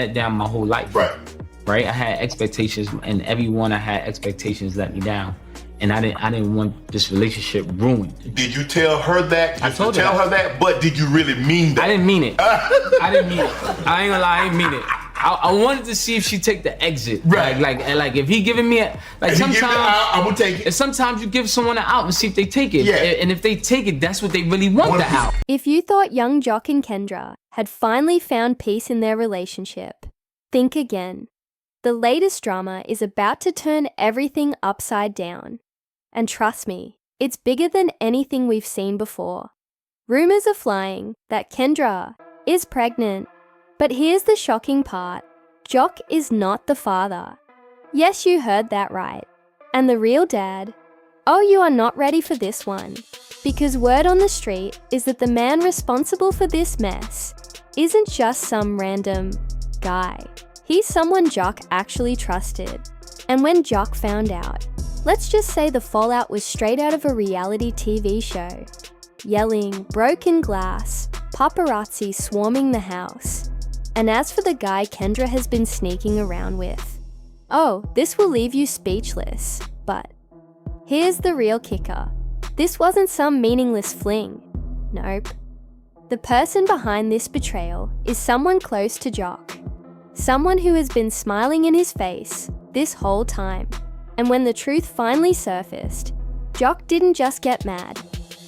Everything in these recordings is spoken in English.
let down my whole life. Right? I had expectations, and everyone I had expectations let me down. And I didn't want this relationship ruined. Did you tell her that? I told her that, but did you really mean that? I didn't mean it. I didn't mean it. I ain't gonna lie, I didn't mean it. I wanted to see if she take the exit. Right. Like if he giving me sometimes I'm gonna take it. Sometimes you give someone an out and see if they take it. Yeah. And if they take it, that's what they really want, the out. If you thought Yung Joc and Kendra had finally found peace in their relationship, think again. The latest drama is about to turn everything upside down. And trust me, it's bigger than anything we've seen before. Rumors are flying that Kendra is pregnant. But here's the shocking part. Joc is not the father. Yes, you heard that right. And the real dad? Oh, you are not ready for this one. Because word on the street is that the man responsible for this mess isn't just some random guy. He's someone Joc actually trusted. And when Joc found out, let's just say the fallout was straight out of a reality TV show. Yelling, broken glass, paparazzi swarming the house. And as for the guy Kendra has been sneaking around with, oh, this will leave you speechless. But here's the real kicker. This wasn't some meaningless fling. Nope. The person behind this betrayal is someone close to Joc. Someone who has been smiling in his face this whole time. And when the truth finally surfaced, Joc didn't just get mad.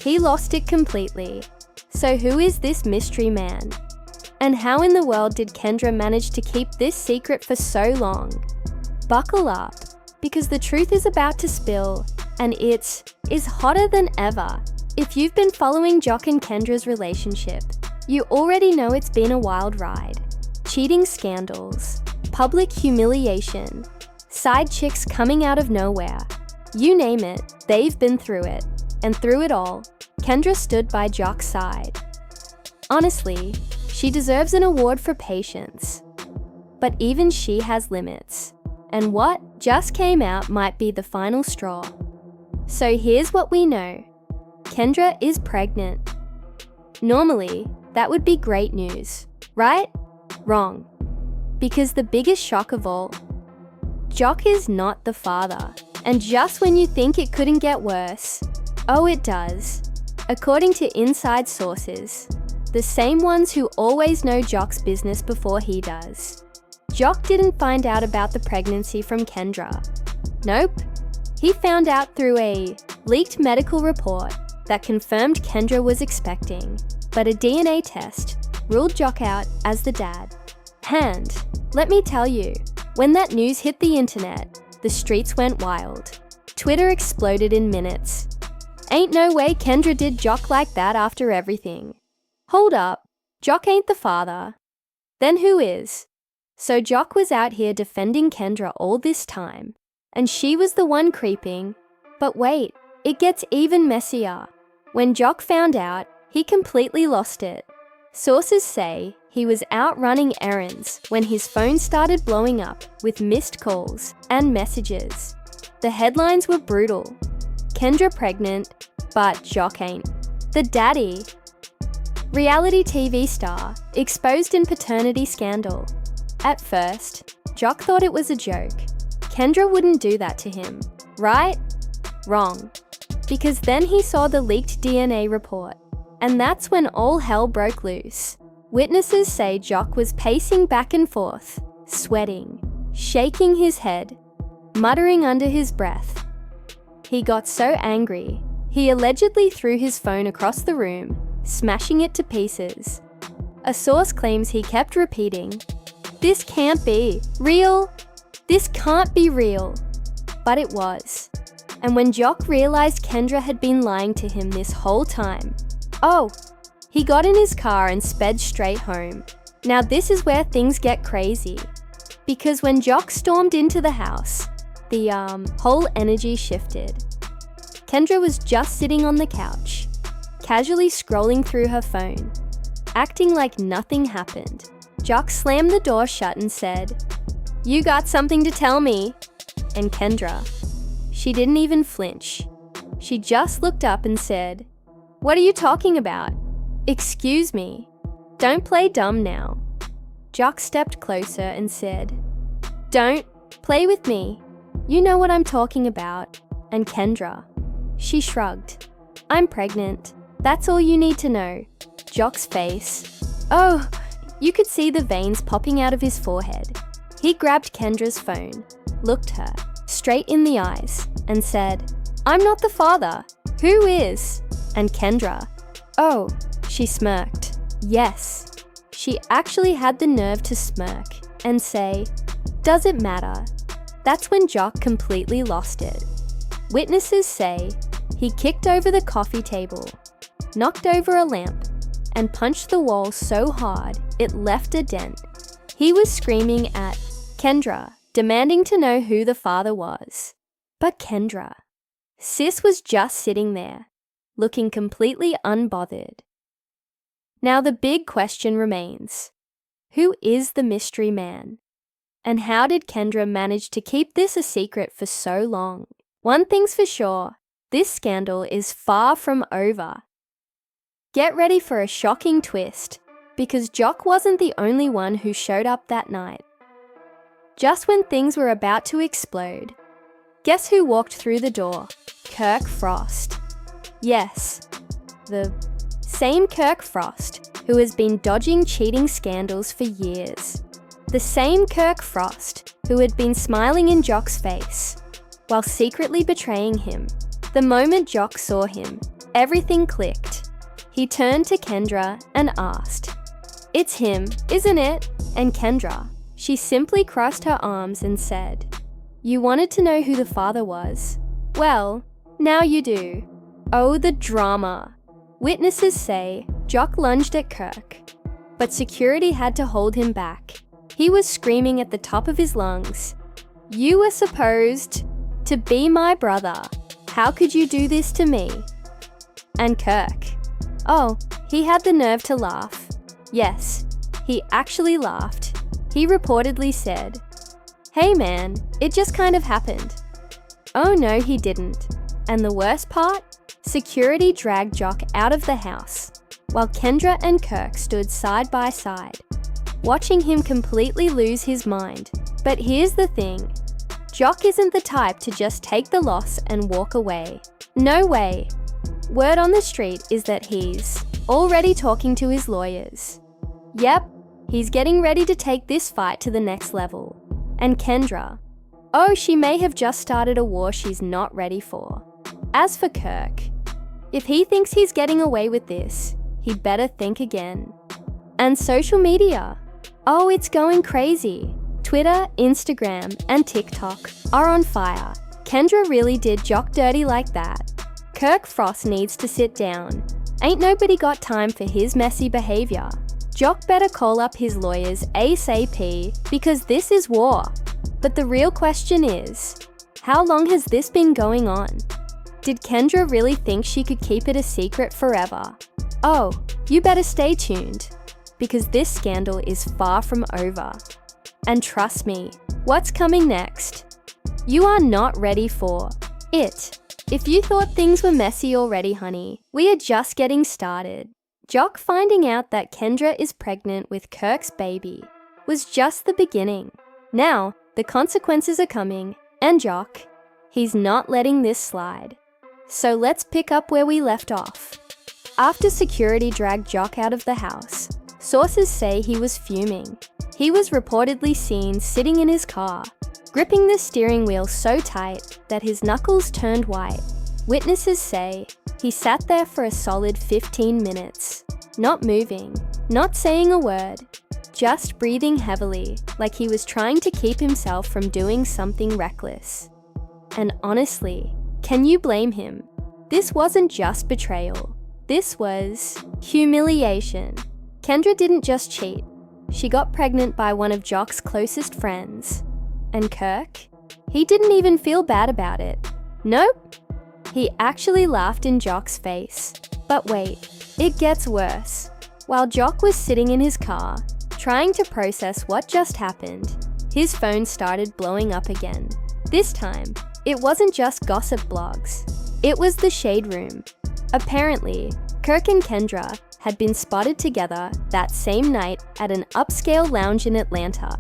He lost it completely. So who is this mystery man? And how in the world did Kendra manage to keep this secret for so long? Buckle up, because the truth is about to spill, and it is hotter than ever. If you've been following Joc and Kendra's relationship, you already know it's been a wild ride. Cheating scandals, public humiliation, side chicks coming out of nowhere. You name it, they've been through it. And through it all, Kendra stood by Joc's side. Honestly, she deserves an award for patience. But even she has limits. And what just came out might be the final straw. So here's what we know. Kendra is pregnant. Normally, that would be great news, right? Wrong. Because the biggest shock of all, Joc is not the father. And just when you think it couldn't get worse, oh, it does. According to inside sources, the same ones who always know Joc's business before he does. Joc didn't find out about the pregnancy from Kendra. Nope. He found out through a leaked medical report that confirmed Kendra was expecting, but a DNA test ruled Joc out as the dad. And let me tell you, when that news hit the internet, the streets went wild. Twitter exploded in minutes. Ain't no way Kendra did Joc like that after everything. Hold up, Joc ain't the father. Then who is? So Joc was out here defending Kendra all this time, and she was the one creeping. But wait, it gets even messier. When Joc found out, he completely lost it. Sources say he was out running errands when his phone started blowing up with missed calls and messages. The headlines were brutal. Kendra pregnant, but Joc ain't. The daddy. Reality TV star exposed in paternity scandal. At first, Joc thought it was a joke. Kendra wouldn't do that to him, right? Wrong. Because then he saw the leaked DNA report. And that's when all hell broke loose. Witnesses say Joc was pacing back and forth, sweating, shaking his head, muttering under his breath. He got so angry, he allegedly threw his phone across the room, smashing it to pieces. A source claims he kept repeating, "This can't be real. This can't be real." But it was. And when Joc realized Kendra had been lying to him this whole time, oh, he got in his car and sped straight home. Now this is where things get crazy. Because when Joc stormed into the house, the whole energy shifted. Kendra was just sitting on the couch, casually scrolling through her phone, acting like nothing happened. Joc slammed the door shut and said, "You got something to tell me." And Kendra, she didn't even flinch. She just looked up and said, "What are you talking about? Excuse me. Don't play dumb now." Joc stepped closer and said, "Don't play with me. You know what I'm talking about." And Kendra, she shrugged. "I'm pregnant. That's all you need to know." Joc's face. Oh, you could see the veins popping out of his forehead. He grabbed Kendra's phone, looked her straight in the eyes, and said, "I'm not the father. Who is?" And Kendra, oh, she smirked. Yes, she actually had the nerve to smirk and say, "Does it matter?" That's when Joc completely lost it. Witnesses say he kicked over the coffee table, knocked over a lamp, and punched the wall so hard it left a dent. He was screaming at Kendra, demanding to know who the father was. But Kendra, Sis was just sitting there, looking completely unbothered. Now the big question remains. Who is the mystery man? And how did Kendra manage to keep this a secret for so long? One thing's for sure, this scandal is far from over. Get ready for a shocking twist, because Joc wasn't the only one who showed up that night. Just when things were about to explode, guess who walked through the door? Kirk Frost. Yes, the same Kirk Frost who has been dodging cheating scandals for years. The same Kirk Frost who had been smiling in Joc's face while secretly betraying him. The moment Joc saw him, everything clicked. He turned to Kendra and asked, "It's him, isn't it?" And Kendra, she simply crossed her arms and said, "You wanted to know who the father was? Well, now you do." Oh, the drama. Witnesses say Joc lunged at Kirk, but security had to hold him back. He was screaming at the top of his lungs, "You were supposed to be my brother. How could you do this to me?" And Kirk, oh, he had the nerve to laugh. Yes, he actually laughed. He reportedly said, "Hey man, it just kind of happened." Oh no, he didn't. And the worst part? Security dragged Joc out of the house, while Kendra and Kirk stood side by side, watching him completely lose his mind. But here's the thing. Joc isn't the type to just take the loss and walk away. No way. Word on the street is that he's already talking to his lawyers. Yep, he's getting ready to take this fight to the next level. And Kendra, oh, she may have just started a war she's not ready for. As for Kirk, if he thinks he's getting away with this, he better think again. And social media. Oh, it's going crazy. Twitter, Instagram, and TikTok are on fire. Kendra really did Joc dirty like that. Kirk Frost needs to sit down. Ain't nobody got time for his messy behavior. Joc better call up his lawyers ASAP because this is war. But the real question is, how long has this been going on? Did Kendra really think she could keep it a secret forever? Oh, you better stay tuned, because this scandal is far from over. And trust me, what's coming next? You are not ready for it. If you thought things were messy already, honey, we are just getting started. Joc finding out that Kendra is pregnant with Kirk's baby was just the beginning. Now, the consequences are coming, and Joc, he's not letting this slide. So let's pick up where we left off. After security dragged Joc out of the house, sources say he was fuming. He was reportedly seen sitting in his car, gripping the steering wheel so tight that his knuckles turned white. Witnesses say he sat there for a solid 15 minutes, not moving, not saying a word, just breathing heavily like he was trying to keep himself from doing something reckless. And honestly, can you blame him? This wasn't just betrayal. This was humiliation. Kendra didn't just cheat. She got pregnant by one of Joc's closest friends. And Kirk? He didn't even feel bad about it. Nope. He actually laughed in Joc's face. But wait, it gets worse. While Joc was sitting in his car, trying to process what just happened, his phone started blowing up again. This time, it wasn't just gossip blogs. It was the Shade Room. Apparently, Kirk and Kendra had been spotted together that same night at an upscale lounge in Atlanta.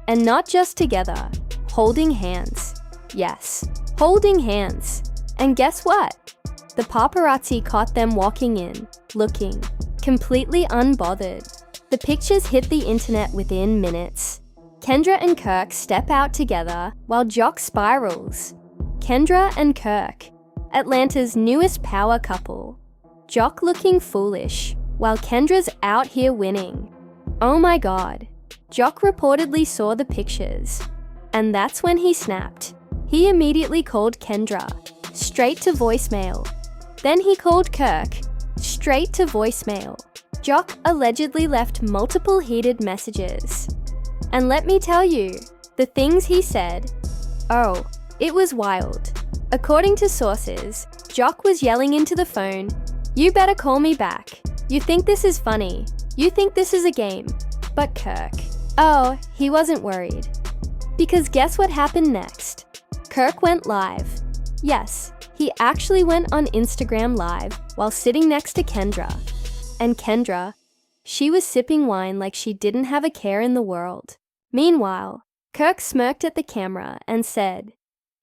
And not just together, holding hands. Yes, holding hands. And guess what? The paparazzi caught them walking in, looking completely unbothered. The pictures hit the internet within minutes. Kendra and Kirk step out together while Joc spirals. Kendra and Kirk, Atlanta's newest power couple. Joc looking foolish, while Kendra's out here winning. Oh my god. Joc reportedly saw the pictures. And that's when he snapped. He immediately called Kendra, straight to voicemail. Then he called Kirk, straight to voicemail. Joc allegedly left multiple heated messages. And let me tell you, the things he said, oh, it was wild. According to sources, Joc was yelling into the phone, "You better call me back. You think this is funny. You think this is a game." But Kirk, oh, he wasn't worried. Because guess what happened next? Kirk went live. Yes, he actually went on Instagram Live while sitting next to Kendra. And Kendra, she was sipping wine like she didn't have a care in the world. Meanwhile, Kirk smirked at the camera and said,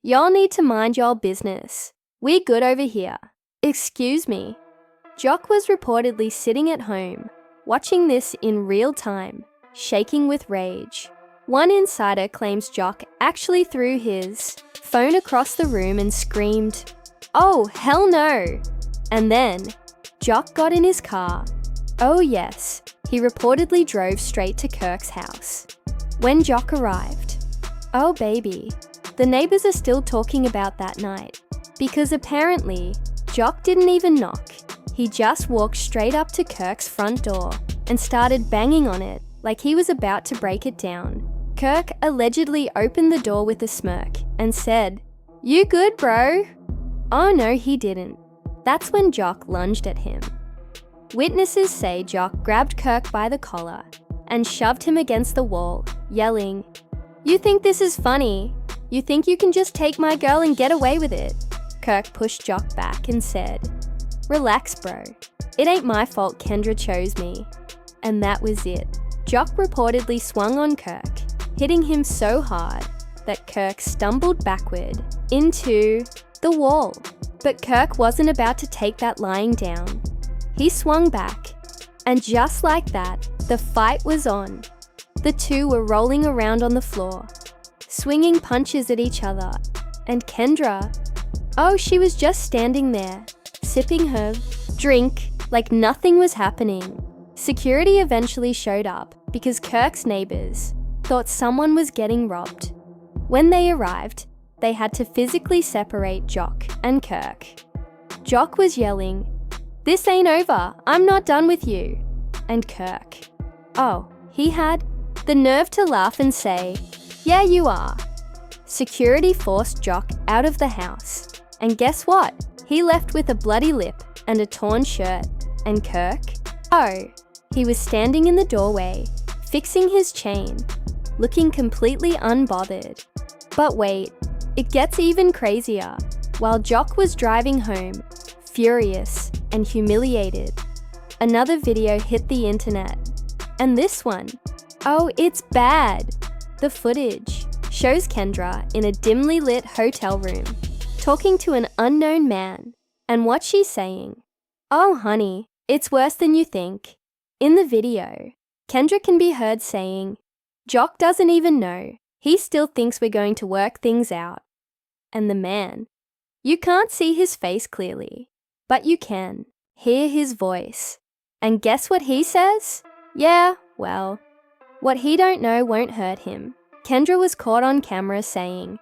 "Y'all need to mind y'all business. We good over here." Excuse me. Joc was reportedly sitting at home, watching this in real time, shaking with rage. One insider claims Joc actually threw his phone across the room and screamed, "Oh, hell no!" And then, Joc got in his car. Oh yes, he reportedly drove straight to Kirk's house. When Joc arrived, oh baby, the neighbors are still talking about that night. Because apparently, Joc didn't even knock. He just walked straight up to Kirk's front door and started banging on it like he was about to break it down. Kirk allegedly opened the door with a smirk and said, "You good, bro?" Oh no, he didn't. That's when Joc lunged at him. Witnesses say Joc grabbed Kirk by the collar and shoved him against the wall, yelling, "You think this is funny? You think you can just take my girl and get away with it?" Kirk pushed Joc back and said, "Relax, bro. It ain't my fault Kendra chose me." And that was it. Joc reportedly swung on Kirk, hitting him so hard that Kirk stumbled backward into the wall. But Kirk wasn't about to take that lying down. He swung back, and just like that, the fight was on. The two were rolling around on the floor, swinging punches at each other, and Kendra, oh, she was just standing there, sipping her drink like nothing was happening. Security eventually showed up because Kirk's neighbors thought someone was getting robbed. When they arrived, they had to physically separate Joc and Kirk. Joc was yelling, "This ain't over, I'm not done with you." And Kirk, oh, he had the nerve to laugh and say, "Yeah, you are." Security forced Joc out of the house. And guess what? He left with a bloody lip and a torn shirt. And Kirk? Oh, he was standing in the doorway, fixing his chain, looking completely unbothered. But wait, it gets even crazier. While Joc was driving home, furious and humiliated, another video hit the internet. And this one, oh, it's bad. The footage shows Kendra in a dimly lit hotel room, talking to an unknown man. And what she's saying, "Oh honey, it's worse than you think." In the video, Kendra can be heard saying, "Joc doesn't even know. He still thinks we're going to work things out." And the man, you can't see his face clearly, but you can hear his voice. And guess what he says? Yeah, well, what he don't know won't hurt him. Kendra was caught on camera saying,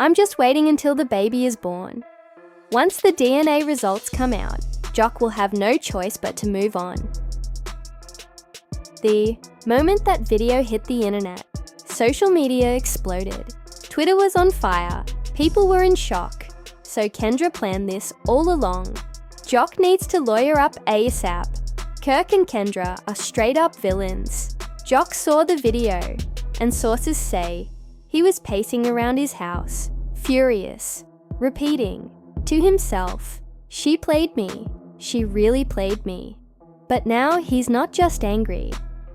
"I'm just waiting until the baby is born. Once the DNA results come out, Joc will have no choice but to move on." The moment that video hit the internet, social media exploded. Twitter was on fire. People were in shock. So Kendra planned this all along. Joc needs to lawyer up ASAP. Kirk and Kendra are straight up villains. Joc saw the video, and sources say he was pacing around his house, furious, repeating to himself, "She played me. She really played me." But now he's not just angry,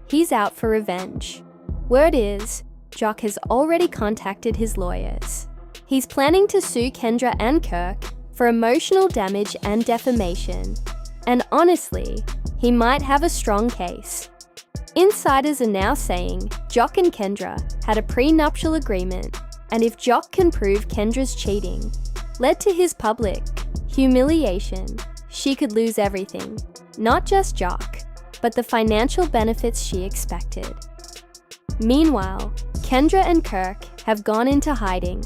he's out for revenge. Word is, Joc has already contacted his lawyers. He's planning to sue Kendra and Kirk for emotional damage and defamation. And honestly, he might have a strong case. Insiders are now saying Joc and Kendra had a prenuptial agreement, and if Joc can prove Kendra's cheating led to his public humiliation, she could lose everything. Not just Joc, but the financial benefits she expected. Meanwhile, Kendra and Kirk have gone into hiding.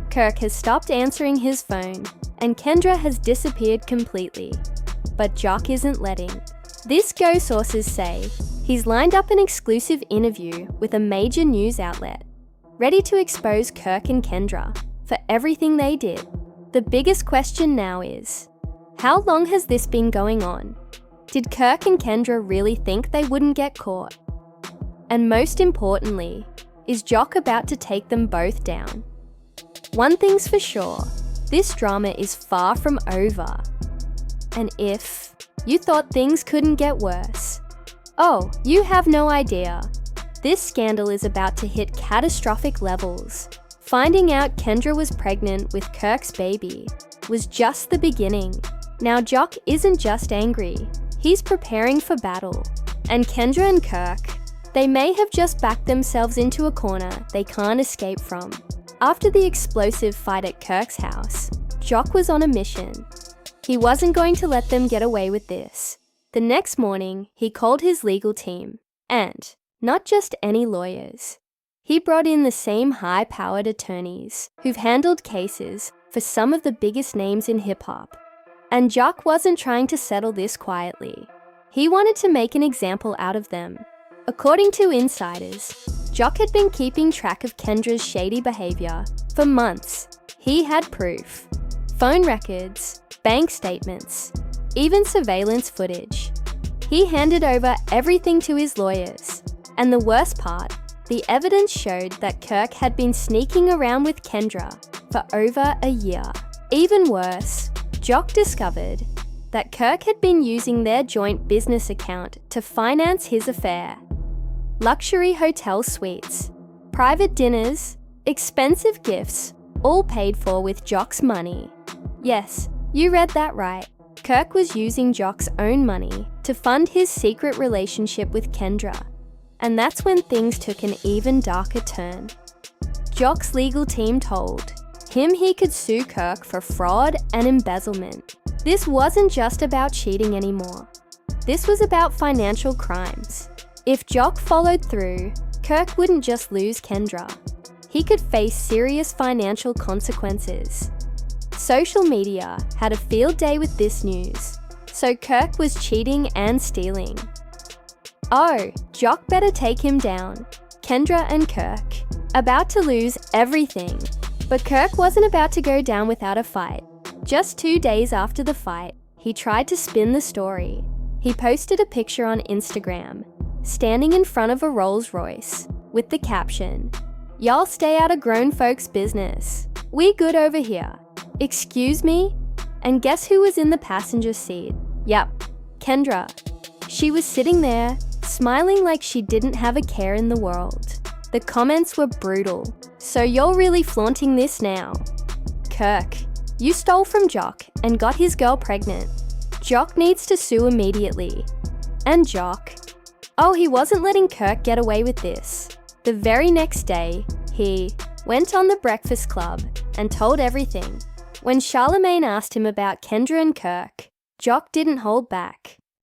Kirk has stopped answering his phone, and Kendra has disappeared completely. But Joc isn't letting. This Go sources say he's lined up an exclusive interview with a major news outlet, ready to expose Kirk and Kendra for everything they did. The biggest question now is, how long has this been going on? Did Kirk and Kendra really think they wouldn't get caught? And most importantly, is Joc about to take them both down? One thing's for sure, this drama is far from over. And if you thought things couldn't get worse, oh, you have no idea. This scandal is about to hit catastrophic levels. Finding out Kendra was pregnant with Kirk's baby was just the beginning. Now Joc isn't just angry, he's preparing for battle. And Kendra and Kirk, they may have just backed themselves into a corner they can't escape from. After the explosive fight at Kirk's house, Joc was on a mission. He wasn't going to let them get away with this. The next morning, he called his legal team, and not just any lawyers. He brought in the same high-powered attorneys who've handled cases for some of the biggest names in hip-hop. And Joc wasn't trying to settle this quietly. He wanted to make an example out of them. According to insiders, Joc had been keeping track of Kendra's shady behavior for months. He had proof. Phone records, bank statements, even surveillance footage. He handed over everything to his lawyers. And the worst part, the evidence showed that Kirk had been sneaking around with Kendra for over a year. Even worse, Joc discovered that Kirk had been using their joint business account to finance his affair. Luxury hotel suites, private dinners, expensive gifts, all paid for with Joc's money. Yes, you read that right. Kirk was using Joc's own money to fund his secret relationship with Kendra. And that's when things took an even darker turn. Joc's legal team told him he could sue Kirk for fraud and embezzlement. This wasn't just about cheating anymore. This was about financial crimes. If Joc followed through, Kirk wouldn't just lose Kendra. He could face serious financial consequences. Social media had a field day with this news, so Kirk was cheating and stealing. Oh, Joc better take him down. Kendra and Kirk, about to lose everything. But Kirk wasn't about to go down without a fight. Just 2 days after the fight, he tried to spin the story. He posted a picture on Instagram, standing in front of a Rolls Royce, with the caption, "Y'all stay out of grown folks' business. We good over here. Excuse me?" And guess who was in the passenger seat? Yep, Kendra. She was sitting there, smiling like she didn't have a care in the world. The comments were brutal. "So you're really flaunting this now? Kirk, you stole from Joc and got his girl pregnant. Joc needs to sue immediately." And Joc, oh, he wasn't letting Kirk get away with this. The very next day, he went on the Breakfast Club and told everything. When Charlemagne asked him about Kendra and Kirk, Joc didn't hold back.